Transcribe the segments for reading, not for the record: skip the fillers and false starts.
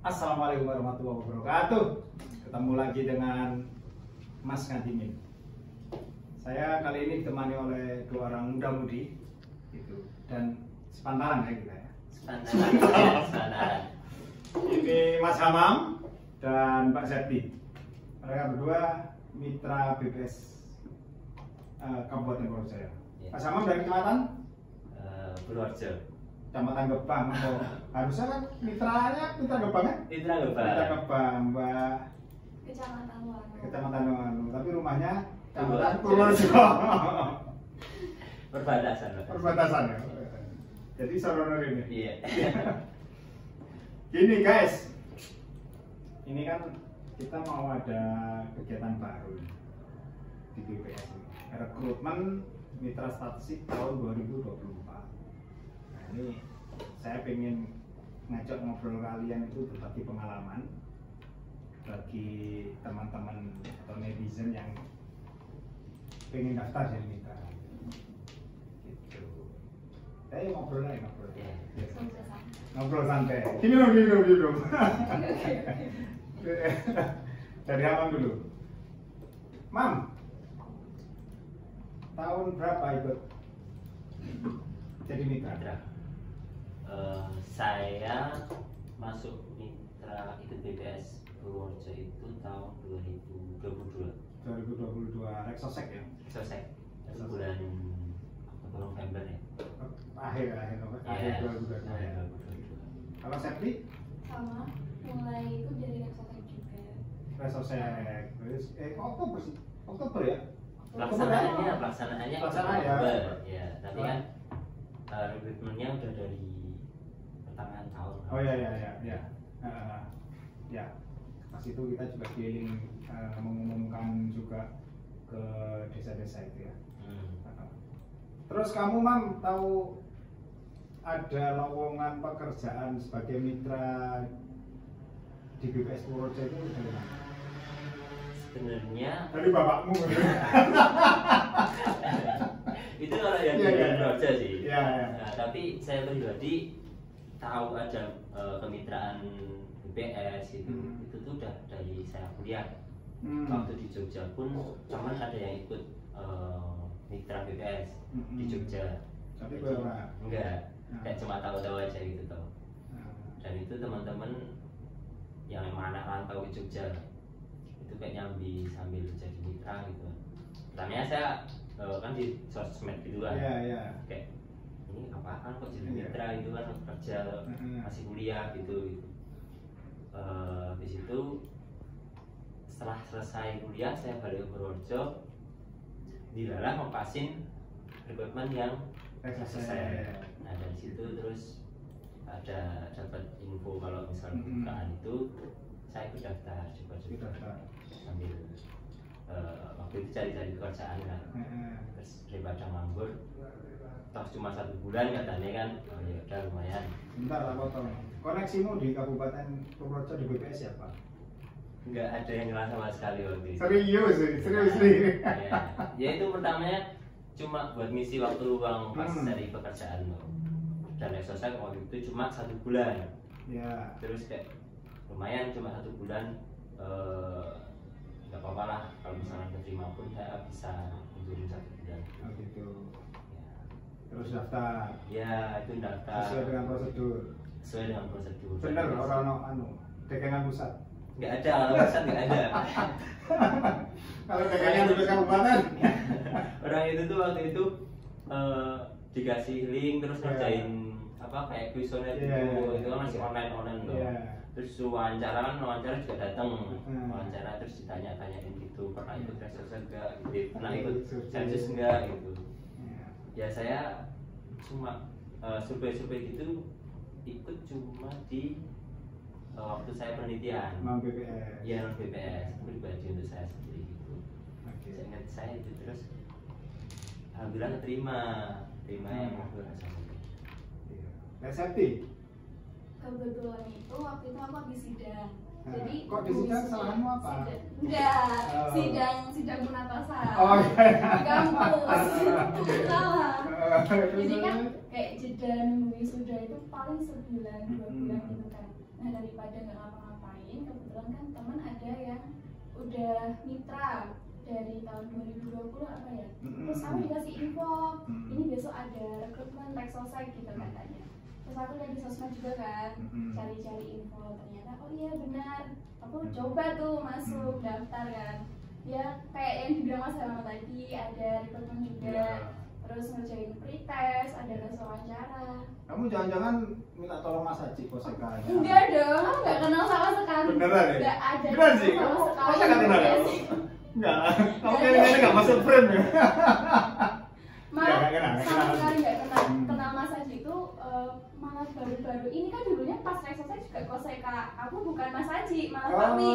Assalamualaikum warahmatullahi wabarakatuh. Ketemu lagi dengan Mas Ngadimin. Saya kali ini ditemani oleh dua orang muda-mudi gitu, dan sepantaran ya kita ya. Sepantaran. Ini Mas Hamam dan Pak Septi. Mereka berdua mitra BPS Kabupaten Purworejo. Ya. Mas Hamam dari kecamatan Purworejo. Kecamatan Gebang. Oh, harusnya kan mitra Gebang kan? Mitra Gebang. Mitra Gebang, Mbak. Kecamatan Wano. Kecamatan Wano, tapi rumahnya Kecamatan Purworejo. Purworejo. Perbatasan. Perbatasan ya. Jadi soroner ini. Iya. Gini guys, ini kan kita mau ada kegiatan baru di BPS ini. Rekrutmen mitra statistik tahun 2024. Nah ini saya pengen ngajak ngobrol kalian itu berbagi pengalaman bagi teman-teman atau netizen yang pengen daftar jadi mitra. Gitu. Ayo ngobrol aja ngobrol. Iya. Ngobrol santai. Gini. Dari Hamam dulu. Mam, tahun berapa ikut jadi mitra? Saya masuk mitra itu BPS Purworejo itu tahun 2022. 2022 Reksosek ya? Selesai. Bulan Oktober November ya. Akhir 2022 ya. Kalau Septi? Sama, mulai itu dari Reksosek juga. Reksosek. Terus Oktober sih. Oktober ya? Pelaksanaannya ya. Ya, tapi kan rekrutmennya udah dari pertengahan tahun. Oh ya. Ya. Pas itu kita juga keliling mengumumkan juga ke desa-desa itu ya. Terus kamu Mam tahu ada lowongan pekerjaan sebagai mitra di BPS Purworejo itu dari mana? Sebenarnya Dari bapakmu. itu kalau yang Iya, di iya. Purworejo sih. Iya. Nah, tapi saya pribadi tahu ada kemitraan BPS itu. Itu tuh udah dari saya kuliah. Waktu di Jogja pun teman ada yang ikut mitra BPS di Jogja. Tapi berapa? Enggak, kayak cuma tahu-tahu aja gitu tau. Dan itu teman-teman yang emang anak rantau ke Jogja itu kayak nyambi sambil jadi mitra gitu. Pertamanya saya kan di sosmed gitu kan. Iya. Kayak ini apaan kok jadi Iya. mitra itu kan kerja masih kuliah gitu. Habis itu setelah selesai kuliah saya balik ke Purworejo, dilarang ngepasin rekrutmen yang selesai. Nah dari situ terus ada dapat info kalau misalnya bukaan itu saya ikut daftar coba sambil waktu itu cari-cari pekerjaan kan. Terus daripada nganggur toh cuma 1 bulan katanya kan, oh ya udah lumayan. Bentar tak potong. Koneksimu di Kabupaten Purworejo di BPS siapa? Nggak ada yang ngelas sama sekali waktu itu. Serius nih. Ya itu pertamanya cuma buat ngisi waktu luang pas cari pekerjaan loh. Dan selesai waktu itu cuma 1 bulan. Ya. Terus kayak lumayan cuma 1 bulan, nggak apa-apa lah kalau misalnya keterima pun saya bisa mundurin 1 bulan. Oh gitu. Ya. Terus daftar. Ya itu daftar Sesuai dengan prosedur. sesuai dengan prosedur. Bener orang dekangan pusat. Nggak ada, kalau pusat nggak ada. Kalau dekannya tugas kabupaten. Orang itu tuh waktu itu dikasih link terus ngerjain apa kayak kuesioner gitu. Itu kan masih online tuh. Terus wawancara juga datang. Wawancara terus ditanya-tanyain gitu, pernah ikut reses enggak gitu, pernah ikut sensus enggak gitu. Ya saya cuma survei gitu ikut cuma di waktu saya penelitian. Non BPS. Iya non BPS pribadi untuk saya sendiri gitu. Oke. Saya ingat saya itu terus alhamdulillah terima yang aku rasain. Resepti. Kebetulan itu waktu itu aku habis sidang. Jadi kok di sidang salahmu apa? Enggak, sidang penatasan. Oh iya. Di kampus. Salah. Jadi kan kayak jeda nunggu wisuda itu paling sebulan 2 bulan gitu kan. Nah dari daripada nggak ngapa-ngapain, kebetulan kan teman ada yang udah mitra dari tahun 2020 apa ya, terus aku dikasih info ini besok ada rekrutmen Lexosite gitu katanya. Terus aku lihat di sosmed juga kan, cari-cari info, ternyata oh iya benar, aku coba tuh masuk daftar kan, ya kayak yang dibilang Mas Helma tadi, ada rekrutmen juga, terus ngerjain pretest, ada tes wawancara. Kamu jangan-jangan minta tolong Mas Haji Koseka? Enggak dong, aku nggak kenal sama sekali. Beneran ya? Nggak ada. Beneran sih? sama Kamu sekali. masa nggak kenal ya? Enggak, kamu kayaknya nggak masuk frame ya? Malah Nggak kenal, nggak sama kenal. sekali nggak kenal. Kenal Mas Haji itu malah baru-baru ini kan dulunya pas Lexosite juga Koseka. Aku bukan Mas Haji, malah Pawi.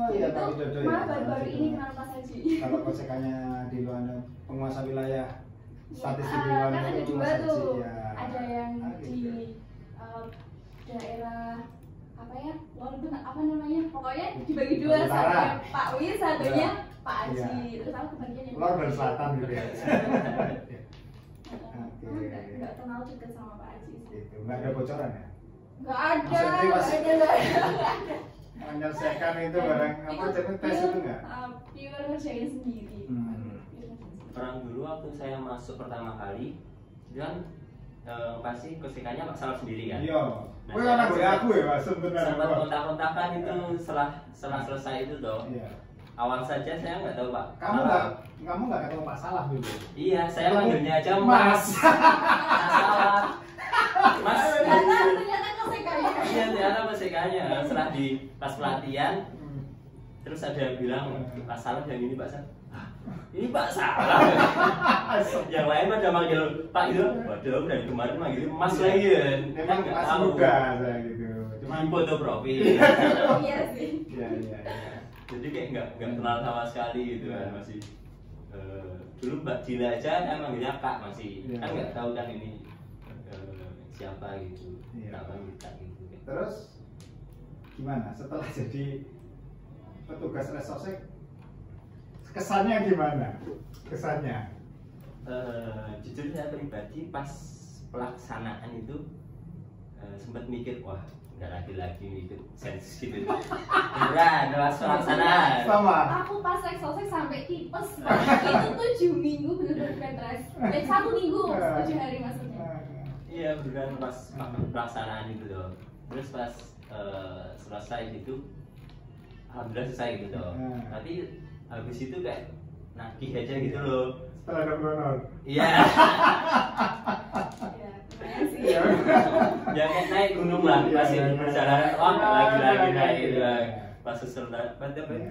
Iya, Itu Pak Widodo ya. malah baru-baru ini kenal Mas Haji. Kalau Kosekanya di luar penguasa wilayah statistik di Ya, luar kan ada dua Mas Haji, tuh, ya. ada yang di Gitu. daerah apa ya, waduh apa namanya, pokoknya dibagi dua, Utara. satunya Pak Wi, satunya Ya. Pak Haji, Iya. terus aku kebagian yang Luar dan selatan gitu ya. Aku nggak kenal deket sama Pak Haji sih. Gitu. Nggak ada bocoran ya? Nggak ada, Maksudnya nggak masih- ada, nggak ada. Menyelesaikan itu barang apa jadi tes itu enggak? Pure ngerjain sendiri. Orang dulu waktu saya masuk pertama kali, itu kan pasti Kosekanya Pak Salaf sendiri kan. Iya. Nah, Kowe saya anak kan gue aku ya, Mas, sebenarnya. sempat kontak-kontakan itu setelah selesai itu toh. Iya. Awal saja saya nggak tahu Pak. Kamu nggak ketemu Pak Salah dulu. Iya, saya Ketemu manggilnya aja Mas. Mas. Salaf. Mas. Ternyata kesekanya. Iya, ternyata Kosekanya. Setelah di pas pelatihan, terus ada yang bilang Pak Salaf yang ini Pak Salaf. "Hah, ini Pak Salaf." Yang lain pada manggil Pak itu, waduh dari kemarin manggil Mas lagi kan. Memang Nggak masih tahu. muda saya gitu. Cuma foto profil. Iya sih. Iya, iya, iya. Jadi kayak nggak kenal sama sekali gitu kan, masih dulu Mbak Dila aja saya manggilnya Kak masih, Iya. kan nggak tahu kan ini siapa gitu, Iya. tak panggil Kak gitu. Terus gimana setelah jadi petugas Lexosite? Kesannya gimana? Kesannya? Jujur saya pribadi pas pelaksanaan itu sempat mikir, wah nggak lagi mikir sensus gitu. Beneran pas pelaksanaan. Sama. Aku pas Lexosite sampai tipes banget. Itu 7 minggu bener-bener bed rest. 1 minggu, 7 hari maksudnya. Iya beneran pas pelaksanaan itu loh. Terus pas selesai gitu, alhamdulillah selesai gitu loh. Tapi habis itu kayak nagih aja gitu loh. Setelah ada honor. Iya. Ya, lumayan sih. Ya kayak naik gunung lah, masih di perjalanan lagi naik gitu lah. Pas selesai,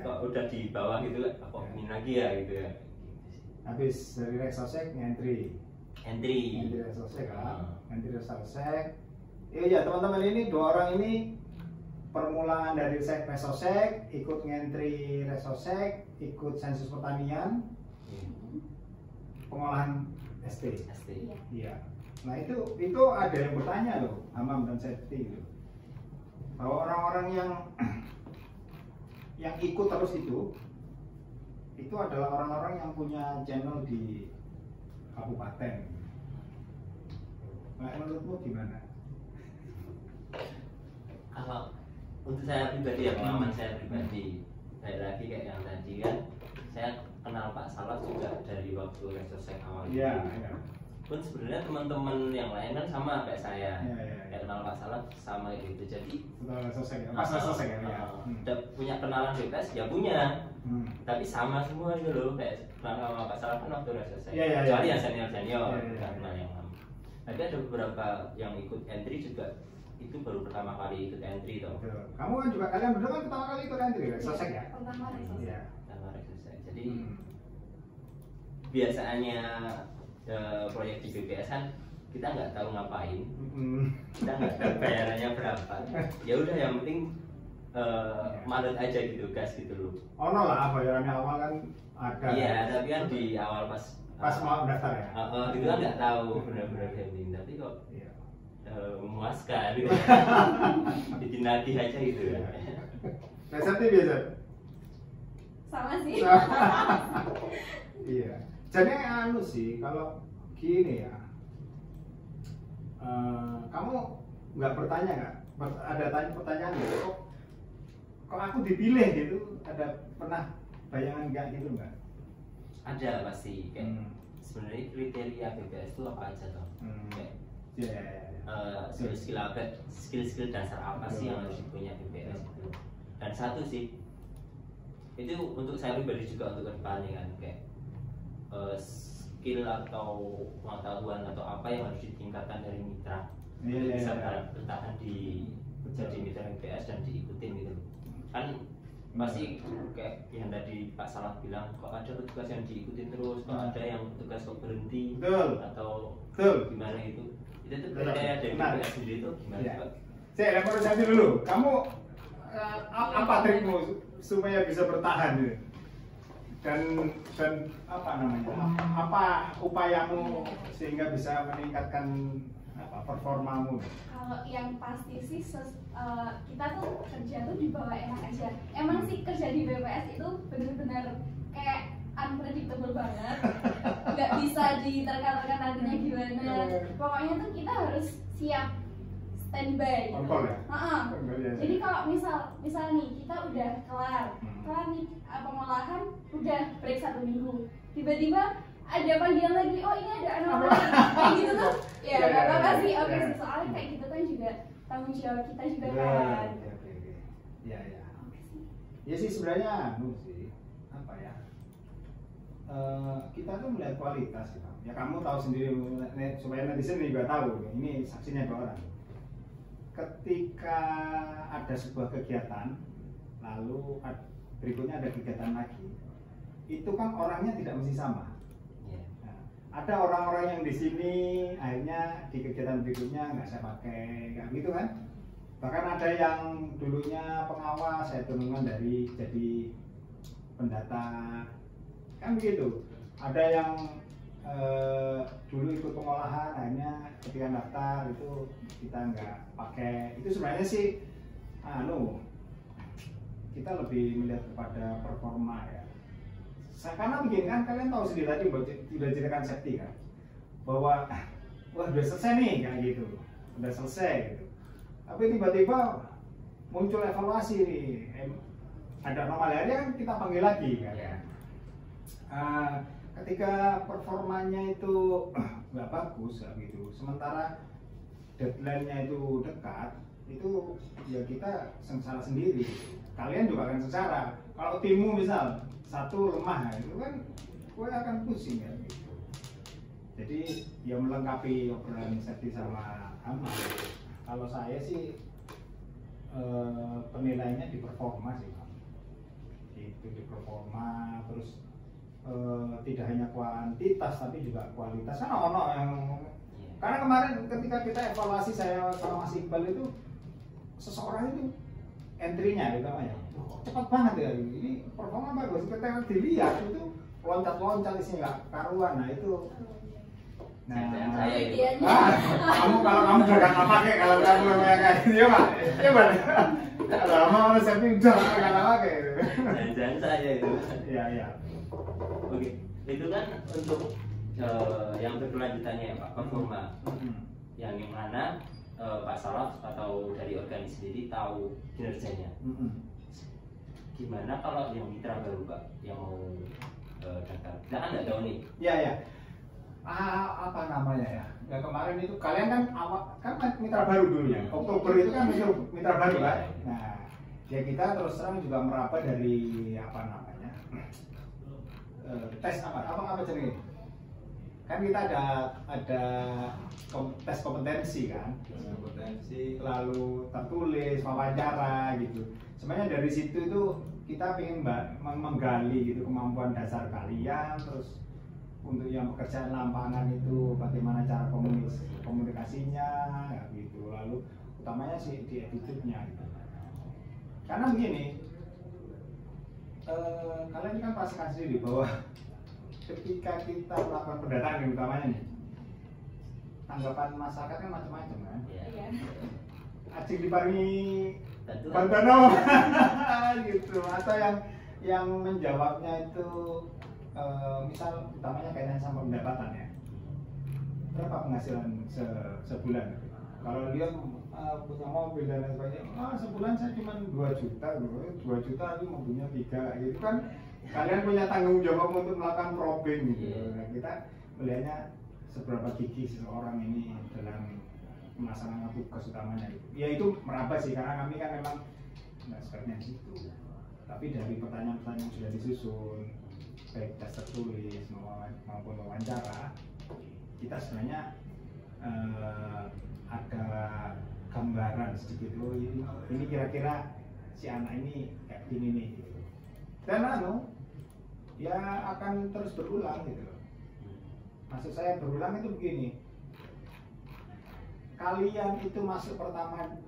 kok udah di bawah gitu, kok ingin lagi ya gitu ya. Habis dari Lexosite ngentri. Entry. Ngentri Lexosite kan? Ngentri Lexosite. Iya teman-teman, ini dua orang ini permulaan dari Lexosite, ikut ngentri Lexosite, ikut sensus pertanian, pengolahan ST. ST. Iya. Nah itu ada yang bertanya loh, Amam dan Septi gitu, bahwa orang-orang yang ikut terus itu adalah orang-orang yang punya channel di kabupaten. Nah menurutmu gimana? Kalau untuk saya pribadi ya, pengalaman saya pribadi, balik lagi kayak yang tadi kan, saya kenal Pak Salaf juga dari waktu Lexosite awal. Iya. Pun sebenarnya teman-teman yang lain kan sama kayak saya, Iya. kayak kenal Pak Salaf sama kayak gitu. Jadi Setelah selesai ya, pas selesai kan ya. udah punya kenalan bebas ya punya, tapi sama semua gitu loh, kayak kenal sama Pak Salaf kan waktu Lexosite. Iya. Kecuali yang senior Iya. nggak kenal yang lama. Tapi ada beberapa yang ikut entry juga, itu baru pertama kali ikut entry toh. Betul. Kamu kan juga, kalian berdua kan pertama kali ikut entry Lexosite ya? Pertama Lexosite. Iya. Pertama Lexosite. Jadi biasanya proyek di BPS kan kita nggak tahu ngapain, kita nggak tahu bayarannya berapa. Ya udah yang penting manut aja gitu, gas gitu loh. Ono lah bayarannya awal kan ada. Iya, tapi kan di awal pas mau daftar ya. itu kan nggak tahu benar-benar gambling, tapi kok Iya. memuaskan gitu. Bikin nagih aja gitu. Resepnya biasa. Sama sih. Iya. Jadi anu sih, kalau gini ya, kamu nggak bertanya nggak ada pertanyaan gitu, kok aku dipilih gitu, ada pernah bayangan kayak gitu nggak? Ada pasti kayak sebenarnya kriteria BPS itu apa aja toh? Kayak skill-skill apa, skill-skill dasar apa sih yang harus punya BPS itu? Dan satu sih itu untuk saya pribadi juga untuk kedepannya kan kayak skill atau pengetahuan atau apa yang harus ditingkatkan dari mitra bisa bertahan di jadi mitra BPS dan diikutin gitu kan pasti kayak yang tadi Pak Salah bilang kok ada petugas yang diikutin terus kok ada yang petugas kok berhenti atau gimana itu tuh kriteria dari BPS sendiri itu gimana Pak? Saya elaborasi dulu, kamu apa trikmu supaya bisa bertahan gitu? Dan apa namanya, apa upayamu sehingga bisa meningkatkan performamu? Kalau yang pasti sih kita tuh kerja tuh di bawah enak aja. Emang sih kerja di BPS itu bener-bener kayak unpredictable banget, nggak bisa diterka-terka nantinya gimana. Pokoknya tuh kita harus siap standby gitu. Jadi kalau misal nih kita udah kelar nih pengolahan, udah break 1 minggu, tiba-tiba ada panggilan lagi, oh ini ada anak lagi kayak gitu tuh ya nggak apa-apa sih, oke sih, soalnya kayak gitu kan juga tanggung jawab kita juga kan. Ya sih sebenarnya apa ya, kita tuh melihat kualitas ya, kamu tahu sendiri supaya netizen juga tahu, ini saksinya 2 orang. Ketika ada sebuah kegiatan, lalu berikutnya ada kegiatan lagi, itu kan orangnya tidak mesti sama. Nah, ada orang-orang yang di sini akhirnya di kegiatan berikutnya nggak saya pakai, nggak gitu kan? Bahkan ada yang dulunya pengawas, saya turunkan jadi pendata, kan begitu. Ada yang dulu ikut pengolahan, akhirnya ketika daftar itu kita nggak pakai. Itu sebenarnya sih kita lebih melihat kepada performa ya. Karena begini kan, kalian tahu sendiri tadi sudah ceritakan safety kan, bahwa wah udah selesai nih kayak gitu, udah selesai gitu. Tapi tiba-tiba muncul evaluasi nih, ada anomali kan kita panggil lagi kan. Ketika performanya itu nggak bagus gitu, sementara deadline-nya itu dekat, itu ya kita sengsara sendiri. Kalian juga akan sengsara. Kalau timmu misal satu lemah, itu kan gue akan pusing ya gitu. Jadi ya melengkapi obrolan safety sama aman. Kalau saya sih penilaiannya di performa sih, itu di performa, terus tidak hanya kuantitas tapi juga kualitas. Karena karena kemarin ketika kita evaluasi, saya sama Mas Iqbal itu, seseorang itu entry-nya gitu namanya cepat banget ya, ini performa bagus, kita dilihat itu loncat-loncat isinya nggak karuan. Nah itu kamu kalau kamu juga nggak pakai, kalau kamu kayak gitu ya Pak, ya Pak, kalau mau safety udah nggak pakai. Jangan saya itu. Iya. Oke, itu kan untuk yang berkelanjutannya ya Pak, performa. Yang mana Pak Salaf atau dari organisasi sendiri tahu kinerjanya. Gimana kalau yang mitra baru Pak, yang mau daftar? Kita kan nggak tahu nih. Iya. Apa namanya ya? Ya kemarin itu kalian kan kan mitra baru dulu ya. Oktober itu kan mitra baru kan. Nah, ya kita terus terang juga meraba dari apa namanya? Tes apa jenis? Kan kita ada tes kompetensi kan, lalu tertulis, wawancara gitu. Sebenarnya dari situ itu kita ingin menggali gitu kemampuan dasar kalian, terus untuk yang pekerjaan lapangan itu bagaimana cara komunikasinya gitu. Lalu utamanya sih di attitude-nya gitu. Karena begini, kalian kan pastikan sendiri bahwa ketika kita melakukan pendataan yang utamanya nih, tanggapan masyarakat kan macam-macam kan. Acing diparingi bantuan gitu, atau yang menjawabnya itu misal utamanya kaitan sama pendapatan ya, berapa penghasilan sebulan. Kalau dia punya mobil dan lain sebagainya. Sebulan saya cuma 2 juta, 2 juta itu mobilnya 3 gitu kan. Kalian punya tanggung jawab untuk melakukan probing gitu. Nah, kita melihatnya seberapa gigih seseorang ini dalam melaksanakan tugas utamanya. Ya itu meraba sih, karena kami kan memang nggak sepertinya di situ. Tapi dari pertanyaan-pertanyaan yang sudah disusun, baik tes tertulis maupun wawancara, kita sebenarnya ada gambaran sedikit, oh ini kira-kira si anak ini kayak gini nih gitu. Dan ya akan terus berulang gitu loh. Maksud saya berulang itu begini, kalian itu masuk pertama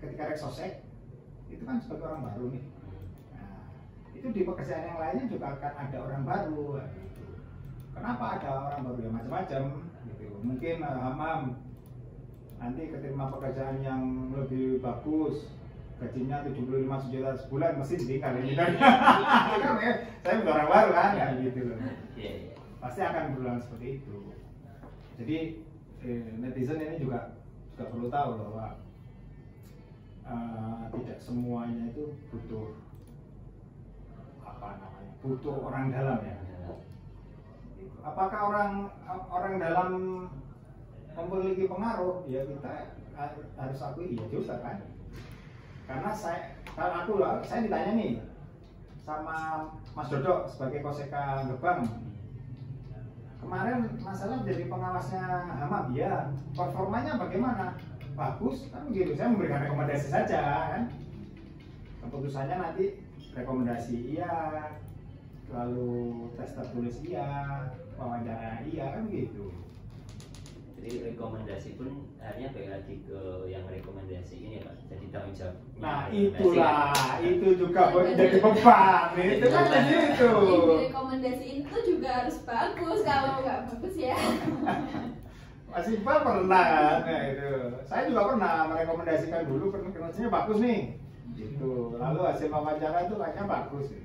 ketika reksosek itu kan sebagai orang baru nih. Nah, itu di pekerjaan yang lainnya juga akan ada orang baru gitu. Kenapa ada orang baru? Ya macam-macam gitu. Mungkin Hamam nanti keterima pekerjaan yang lebih bagus, gajinya 75 juta sebulan, mesti ditinggal ini kan. Saya bukan orang baru kan, ya gitu loh. Pasti akan berulang seperti itu. Jadi netizen ini juga perlu tahu bahwa tidak semuanya itu butuh butuh orang dalam ya. Apakah orang dalam memiliki pengaruh? Ya kita harus akui iya juga kan. Karena saya ditanya nih sama Mas Dodo sebagai Koseka Gebang. Kemarin masalah jadi pengawasnya Hamam, ya performanya bagaimana? Bagus kan begitu. Saya memberikan rekomendasi saja kan. Keputusannya nanti rekomendasi iya, lalu tes tertulis iya, wawancara iya kan begitu. Jadi rekomendasi pun akhirnya balik lagi ke yang rekomendasi ini Pak. Jadi tanggung jawab. Nah itulah, itu juga jadi beban. Itu kan begitu. Rekomendasi itu juga harus bagus, kalau nggak bagus ya. Mas Iqbal pernah, nah itu. Saya juga pernah merekomendasikan dulu kinerjanya bagus nih, gitu. Lalu hasil wawancara itu kayaknya bagus, ya.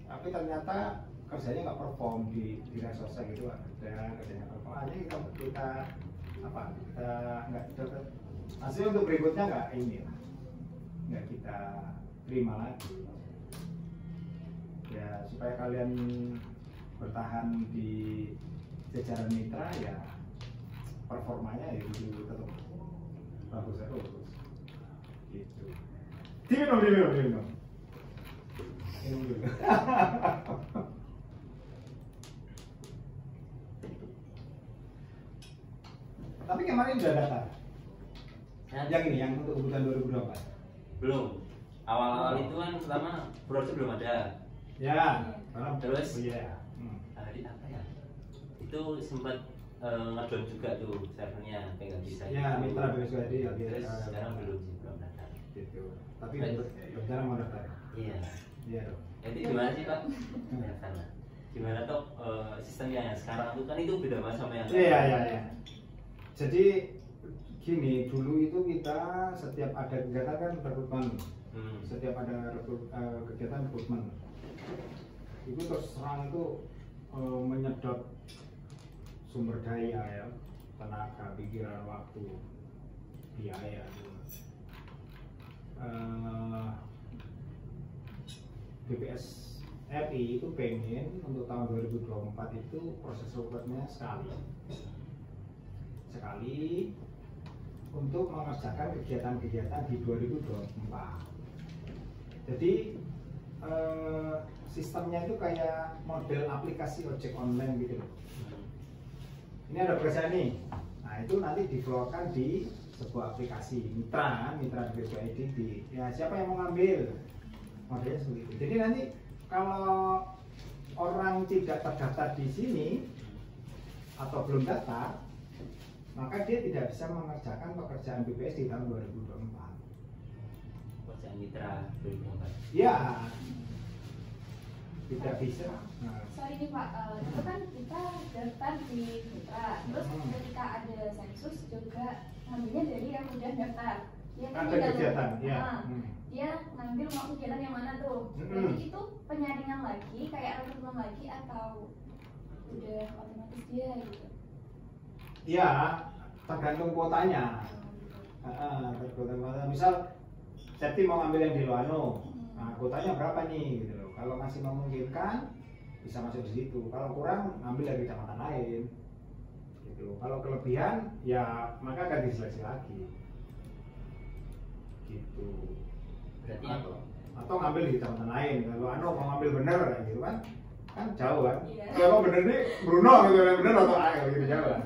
Tapi ternyata kerjanya nggak perform di resource gitu, ada kerjanya perform. Aja kita nggak dapat hasil untuk berikutnya nggak kita terima lagi. Ya supaya kalian bertahan di jajaran mitra ya. Performanya ya itu tetap bagus gitu. Diminum dulu. Tapi kemarin udah daftar. Yang ini yang untuk kebutuhan 2024. Belum. Awal-awal itu kan pertama brosur belum ada. Ya. Terus. Oh iya. Hari apa ya? Itu sempat ngedon juga tuh servernya sampai nggak bisa. Ya, mitra BSWD ya. Terus sekarang belum daftar. Gitu. Tapi rencana mau daftar. Iya. Iya dong. Jadi gimana sih Pak? Sana. Gimana toh sistemnya yang sekarang tuh kan itu beda banget sama yang. Iya. Jadi gini, dulu itu kita setiap ada kegiatan kan rekrutmen. Setiap ada kegiatan rekrutmen. Itu terus terang itu menyedot sumber daya ya, tenaga, pikiran, waktu, biaya. BPS RI itu pengen untuk tahun 2024 itu proses rekrutmennya sekali untuk mengerjakan kegiatan-kegiatan di 2024. Jadi sistemnya itu kayak model aplikasi ojek online gitu loh. Ini ada pekerjaan nih, nah itu nanti dikeluarkan di sebuah aplikasi mitra BSWD ya siapa yang mau ngambil modelnya seperti itu. Jadi nanti kalau orang tidak terdaftar di sini atau belum daftar, maka dia tidak bisa mengerjakan pekerjaan BPS di tahun 2024. Pekerjaan mitra 2024. Ya, tidak bisa. Sorry nih Pak, itu kan kita daftar di mitra, terus ketika ada sensus juga ngambilnya dari yang udah daftar. Dia kan ada kegiatan, ya. Dia ngambil mau kegiatan yang mana tuh? Jadi itu penyaringan lagi, kayak rekrutmen lagi atau udah otomatis dia gitu? Ya, tergantung kuotanya. Terkuota. Misal Septi mau ambil yang di Loano, nah kuotanya berapa nih gitu loh. Kalau masih memungkinkan bisa masuk di situ. Kalau kurang ambil dari kecamatan lain. Gitu. Kalau kelebihan ya maka akan diseleksi lagi. Gitu. Berarti atau ngambil di kecamatan lain. Kalau mau ngambil bener gitu kan jauh kan. Iya. Kalau bener nih Bruno gitu yang bener atau gitu jauh kan.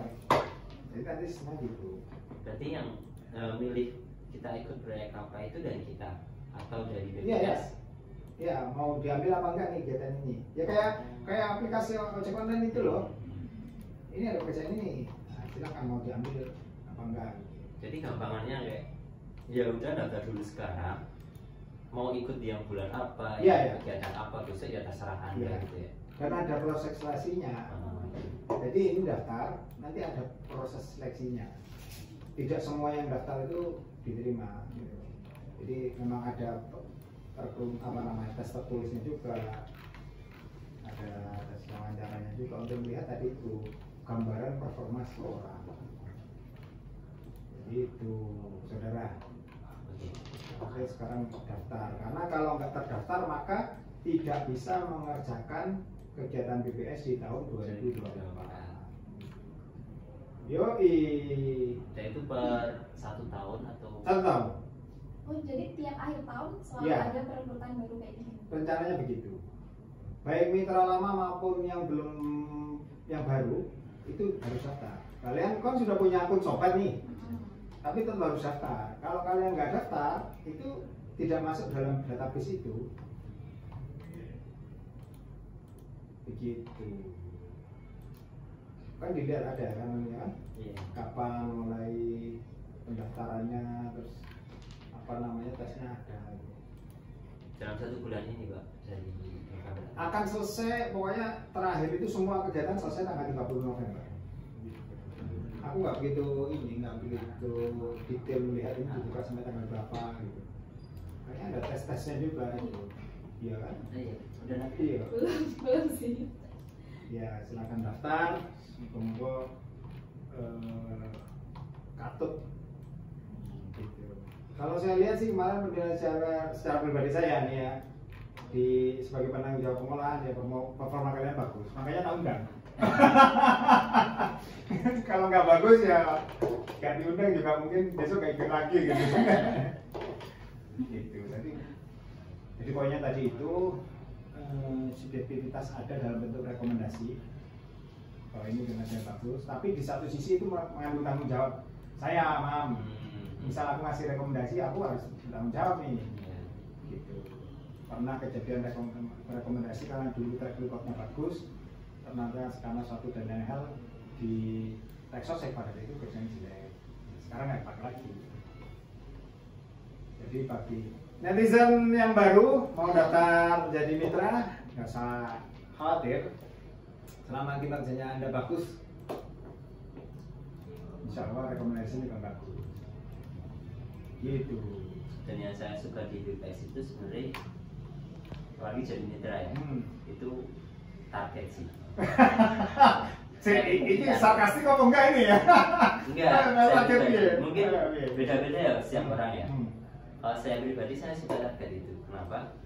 Jadi nanti semua gitu. Berarti yang milih kita ikut proyek apa itu dari kita atau dari BPS? Iya. Ya, mau diambil apa enggak nih kegiatan ini? Ya kayak aplikasi ojek online itu loh. Ini ada pekerjaan ini. Nah, silakan mau diambil apa enggak. Jadi gampangannya kayak ya udah daftar dulu sekarang. Mau ikut di yang bulan apa, Iya. kegiatan apa, besok ya terserah Anda Iya. gitu ya. Karena ada proses seleksinya. Jadi ini daftar, nanti ada proses seleksinya. Tidak semua yang daftar itu diterima. Gitu. Jadi memang ada tes tertulisnya juga, ada tes wawancaranya juga untuk melihat tadi itu gambaran performa seorang. Itu saudara. Oke, sekarang daftar. Karena kalau nggak terdaftar maka tidak bisa mengerjakan kegiatan BPS di tahun 2024. Yoi. Dan itu per 1 tahun atau 1 tahun. Oh, jadi tiap akhir tahun selalu Iya. ada perekrutan baru kayak gini. Rencananya begitu. Baik mitra lama maupun yang belum yang baru itu harus daftar. Kalian kan sudah punya akun sobat nih, tapi tetap harus daftar. Kalau kalian nggak daftar, itu tidak masuk dalam database itu. Begitu. Kan dilihat ada kan ini kan, iya. kapan mulai pendaftarannya, terus apa namanya tesnya ada. Dalam 1 bulan ini Pak dari November. Akan selesai, pokoknya terakhir itu semua kegiatan selesai tanggal 30 November. Aku nggak begitu nggak begitu detail melihat ini dibuka sampai tanggal berapa gitu. Kayaknya ada tes-tesnya juga gitu. Iya kan? Iya, udah nanti. Iya. Belum sih. Ya silakan daftar. Monggo katut. Gitu. Kalau saya lihat sih kemarin penilaian secara pribadi saya nih ya, sebagai penanggung jawab pengolahan ya performa kalian bagus, makanya tak undang. Kalau nggak bagus ya nggak diundang juga mungkin besok nggak ikut lagi gitu. Gitu. Jadi poinnya tadi itu subjektivitas ada dalam bentuk rekomendasi. Kalau ini kinerja bagus, tapi di satu sisi itu mengandung tanggung jawab saya, Mam. Misal aku ngasih rekomendasi, aku harus bertanggung jawab nih. Gitu. Pernah kejadian rekomendasi karena dulu track recordnya bagus, ternyata karena suatu dan lain hal di Texas pada itu kerjanya jelek. Sekarang nggak pakai lagi. Jadi bagi netizen yang baru mau daftar jadi mitra, nggak usah khawatir. Selama kinerjanya Anda bagus, insya Allah rekomendasi juga bagus. Gitu. Dan yang saya suka di BPS itu sebenarnya apalagi jadi mitra ya, itu target sih. Ini sarkastik apa enggak ini ya? Enggak, Target ya? mungkin beda-beda ya setiap orang ya. Kalau saya pribadi saya suka target itu. Kenapa?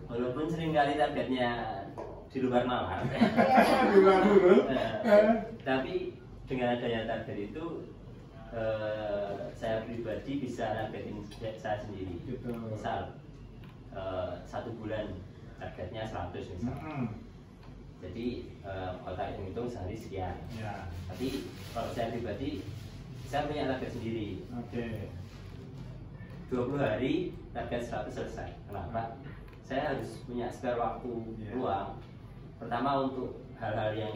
Walaupun seringkali targetnya di luar nalar. Di luar dulu. Tapi dengan adanya target itu saya pribadi bisa targetin saya sendiri. Misal 1 bulan targetnya 100 misal. Jadi kalau target hitung sehari sekian. Ya. Tapi kalau saya pribadi saya punya target sendiri. Oke. 20 hari target 100 selesai. Kenapa? Saya harus punya spare waktu luang. Pertama untuk hal-hal yang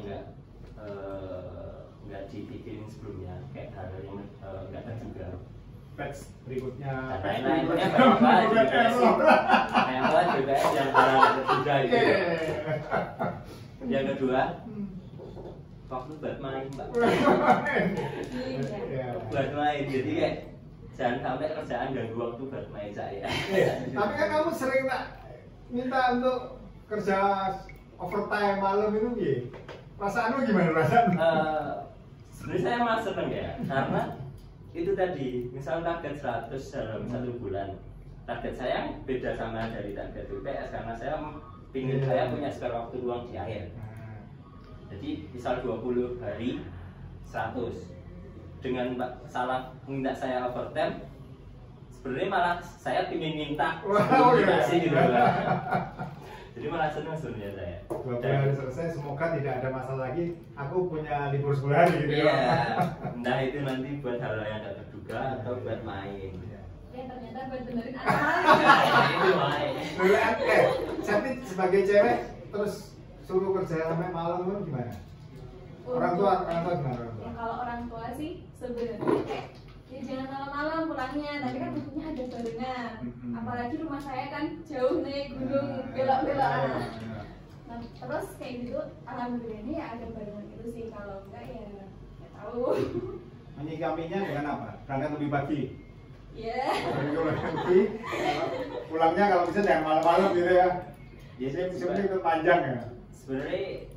nggak dipikirin sebelumnya, kayak hal-hal yang nggak terduga. Patch berikutnya. Dan lain-lain, pokoknya banyak BPS yang hal terduga gitu. Yang kedua, waktu buat main Mbak. Buat main, jadi kayak jangan sampai kerjaan ganggu waktu buat main saya. Tapi kan kamu sering tak minta untuk kerja overtime malam itu Perasaanmu gimana perasaan? Sebenarnya saya malah seneng ya, karena itu tadi, misal target 100 dalam 1 bulan, target saya beda sama dari target UTS karena saya punya spare waktu luang di akhir. Jadi misal 20 hari 100, dengan salah minta saya overtime, sebenarnya malah saya ingin minta dikasih gitu kan. Jadi malah senang sebenarnya saya. 20 hari selesai, semoga tidak ada masalah lagi. Aku punya libur sebulan gitu ya. ya. Entah itu nanti buat hal yang tidak terduga atau buat main. Ya ternyata buat benerin anak-anak. Itu main. Tapi sebagai cewek terus suruh kerja sampai malam itu gimana? Orang tua gimana? Ya kalau orang tua sih sebenarnya kayak ya jangan malam-malam pulangnya, tapi kan butuhnya ada barengan. Apalagi rumah saya kan jauh nih, gunung belok-belok. Nah terus kayak gitu, alhamdulillah ini ya ada barengan itu sih. Kalau enggak ya nggak tahu. Menyikapinya dengan apa? Berangkat lebih pagi. Iya. Pagi, pulangnya kalau bisa jangan malam-malam gitu ya. Jadi sebenarnya itu panjang ya. Sebenarnya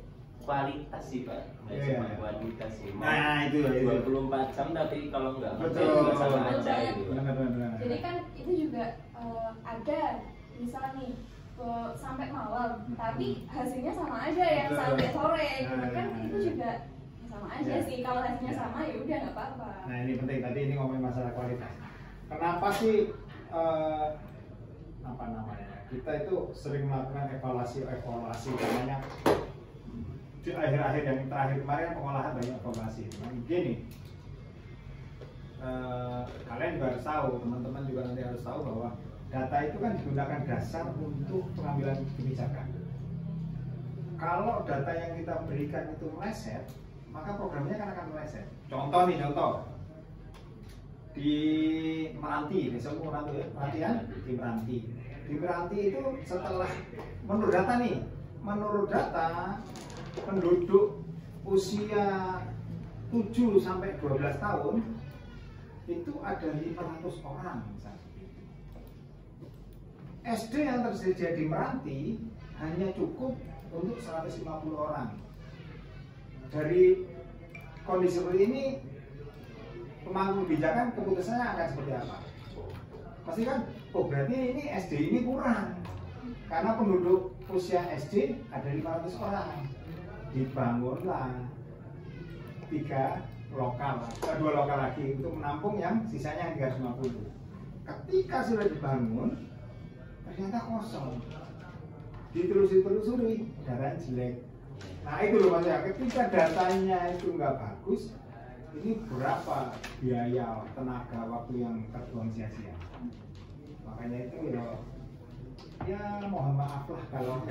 kualitas sih Pak, nggak cuma kualitas sih. Nah itu 24 jam tapi kalau nggak betul juga sama aja gitu. Benar. Jadi kan itu juga ada misal nih sampai malam, tapi hasilnya sama aja yang sampai sore gitu kan, itu juga sama aja sih. Kalau hasilnya sama ya udah nggak apa-apa. Nah ini penting, tadi ini ngomongin masalah kualitas. Kenapa sih apa namanya? Kita itu sering melakukan evaluasi namanya. Di akhir-akhir yang terakhir kemarin pengolahan banyak evaluasi. Nah, gini, kalian juga harus tahu, teman-teman juga nanti harus tahu bahwa data itu kan digunakan dasar untuk pengambilan kebijakan. Kalau data yang kita berikan itu meleset, maka programnya kan akan meleset. Contoh di Meranti, besok Meranti ya, Merantian di Meranti. Di Meranti itu setelah menurut data penduduk usia 7 sampai 12 tahun itu ada 500 orang misalnya. SD yang tersedia di Meranti hanya cukup untuk 150 orang. Dari kondisi seperti ini, pemangku kebijakan keputusannya akan seperti apa? Pasti kan, berarti ini SD ini kurang karena penduduk usia SD ada 500 orang. Dibangunlah 2 lokal lagi untuk menampung yang sisanya 350. Ketika sudah dibangun, ternyata kosong. Ditelusuri, datanya jelek. Nah itu loh maksudnya, ketika datanya itu nggak bagus, ini berapa biaya, tenaga, waktu yang terbuang sia-sia. Makanya itu ya mohon maaf lah kalau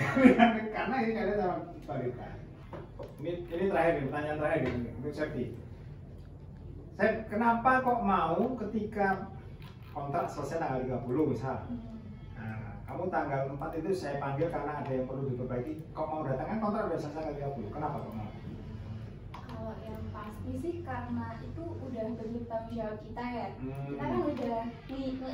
karena ini ada dalam kualitas. Ini terakhir nih, pertanyaan terakhir nih, untuk Septi. Kenapa kok mau ketika kontrak selesai tanggal 30 misal? Nah, kamu tanggal 4 itu saya panggil karena ada yang perlu diperbaiki. Kok mau datang? Kan kontrak udah selesai tanggal 30. Kenapa kok mau? Kalau yang pasti sih karena itu udah bentuk tanggung jawab kita ya. Kita kan udah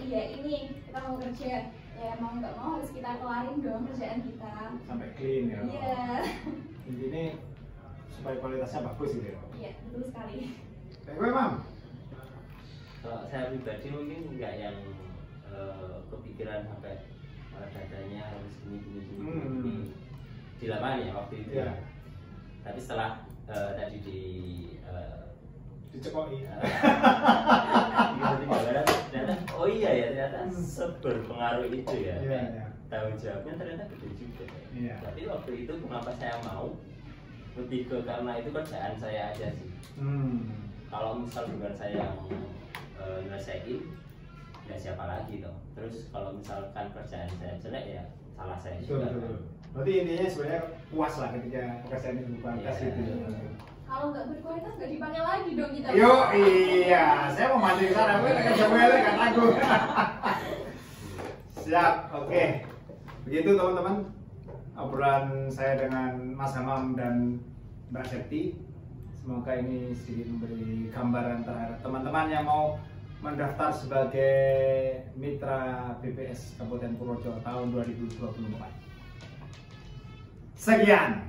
iya ini kita mau kerja, ya mau nggak mau harus kita kelarin dong kerjaan kita sampai clean ya. Iya. Intinya supaya kualitasnya bagus gitu ya. Iya betul sekali. Gue Mam. Kalau saya pribadi mungkin nggak yang kepikiran sampai datanya harus gini. Di lapangan ya waktu itu. Ya. Tapi setelah tadi dicekoki. Ternyata oh iya ya, ternyata seberpengaruh itu ya. Iya. Tanggung jawabnya ternyata gede juga. Iya. Tapi waktu itu kenapa saya mau? Lebih ke karena itu kerjaan saya aja sih. Kalau misal bukan saya yang nyelesain, ya siapa lagi toh. Terus kalau misalkan kerjaan saya jelek ya salah saya juga. Betul. Berarti intinya sebenarnya puas lah ketika pekerjaan itu berkualitas gitu. Kalau nggak berkualitas nggak dipakai lagi dong kita. Yo iya, saya mau mandi ke sana, gue akan coba kan aku. Siap, oke. Begitu teman-teman obrolan saya dengan Mas Hamam dan Mbak Septi. Semoga ini sedikit memberi gambaran terhadap teman-teman yang mau mendaftar sebagai mitra BPS Kabupaten Purworejo tahun 2024. Sekian.